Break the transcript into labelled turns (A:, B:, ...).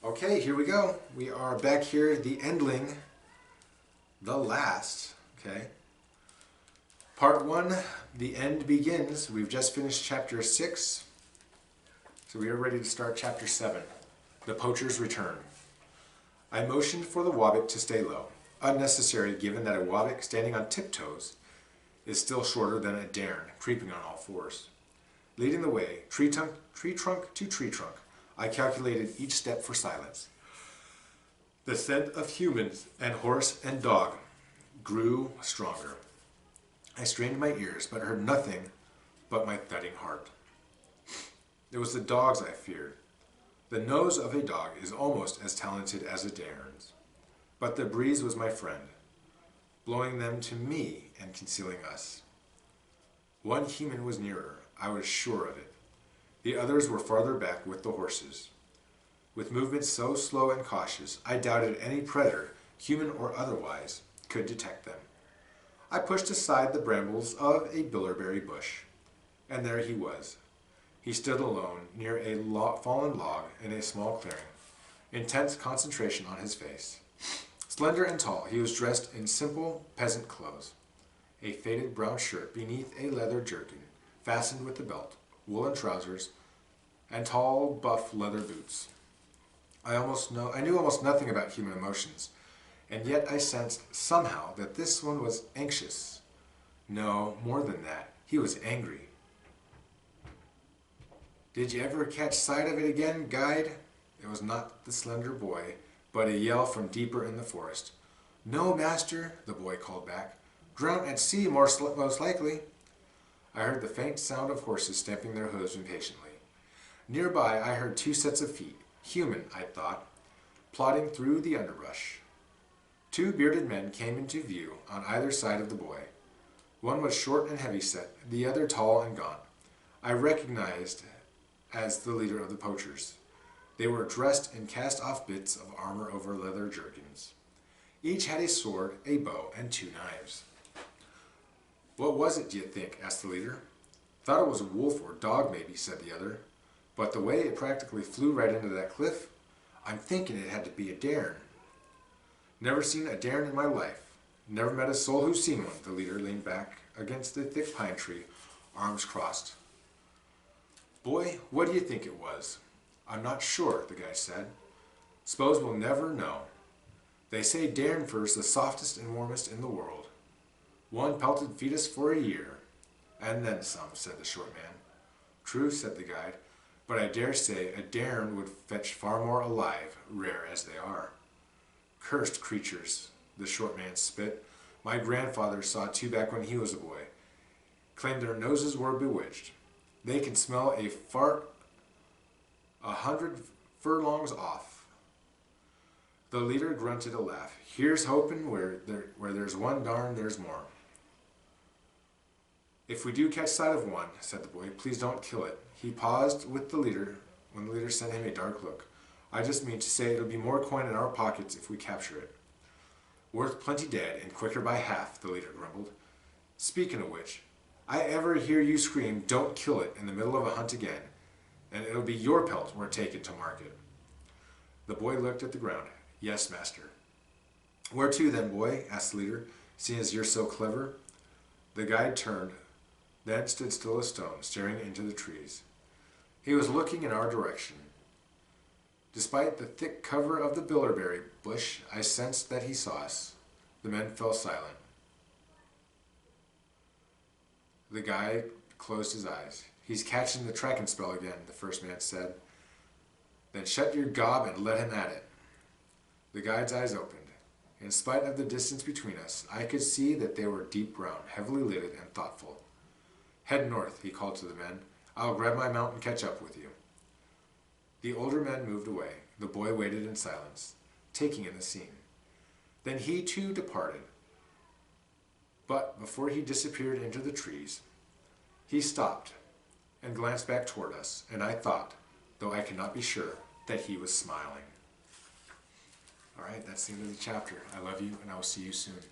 A: Okay, here we go. We are back here, the Endling, the last, okay? Part 1, the end begins. We've just finished chapter 6, so we are ready to start chapter 7, the poacher's return. I motioned for the wabbit to stay low, unnecessary given that a wabbit standing on tiptoes is still shorter than a dairn creeping on all fours. Leading the way, tree trunk to tree trunk, I calculated each step for silence. The scent of humans and horse and dog grew stronger. I strained my ears, but heard nothing but my thudding heart. It was the dogs I feared. The nose of a dog is almost as talented as a dairn's. But the breeze was my friend, blowing them to me and concealing us. One human was nearer, I was sure of it. The others were farther back with the horses. With movements so slow and cautious, I doubted any predator, human or otherwise, could detect them. I pushed aside the brambles of a bilberry bush, and there he was. He stood alone near a fallen log in a small clearing, intense concentration on his face. Slender and tall, he was dressed in simple peasant clothes, a faded brown shirt beneath a leather jerkin, fastened with a belt, woolen trousers, and tall, buff leather boots. I knew almost nothing about human emotions, and yet I sensed somehow that this one was anxious. No, more than that, he was angry. "Did you ever catch sight of it again, guide?" It was not the slender boy, but a yell from deeper in the forest. "No, master," the boy called back. "Drowned at sea, most likely." I heard the faint sound of horses stamping their hooves impatiently. Nearby I heard two sets of feet, human, I thought, plodding through the underbrush. Two bearded men came into view on either side of the boy. One was short and heavy-set, the other tall and gaunt. I recognized as the leader of the poachers. They were dressed in cast-off bits of armor over leather jerkins. Each had a sword, a bow, and two knives. "What was it, do you think?" asked the leader. "Thought it was a wolf or dog, maybe," said the other. "But the way it practically flew right into that cliff, I'm thinking it had to be a dairn." "Never seen a dairn in my life. Never met a soul who's seen one." The leader leaned back against the thick pine tree, arms crossed. "Boy, what do you think it was?" "I'm not sure," the guy said. "S'pose we'll never know. They say dairn fur's the softest and warmest in the world. One pelted feed us for a year, and then some," said the short man. "True," said the guide, "but I dare say a dairn would fetch far more alive, rare as they are." "Cursed creatures," the short man spit. "My grandfather saw two back when he was a boy. Claimed their noses were bewitched. They can smell a fart 100 furlongs off." The leader grunted a laugh. "Here's hoping where there's one darn, there's more." "If we do catch sight of one," said the boy, "please don't kill it." He paused with the leader when the leader sent him a dark look. "I just mean to say it'll be more coin in our pockets if we capture it." "Worth plenty dead and quicker by half," the leader grumbled. "Speaking of which, I ever hear you scream 'don't kill it' in the middle of a hunt again, and it'll be your pelt we're taking to market." The boy looked at the ground. "Yes, master." "Where to then, boy?" asked the leader, "seeing as you're so clever." The guide turned, then stood still as stone, staring into the trees. He was looking in our direction. Despite the thick cover of the bilberry bush, I sensed that he saw us. The men fell silent. The guide closed his eyes. "He's catching the tracking spell again," the first man said. "Then shut your gob and let him at it." The guide's eyes opened. In spite of the distance between us, I could see that they were deep brown, heavily lidded, and thoughtful. "Head north," he called to the men. "I'll grab my mount and catch up with you." The older men moved away. The boy waited in silence, taking in the scene. Then he too departed. But before he disappeared into the trees, he stopped and glanced back toward us, and I thought, though I cannot be sure, that he was smiling. All right, that's the end of the chapter. I love you, and I will see you soon.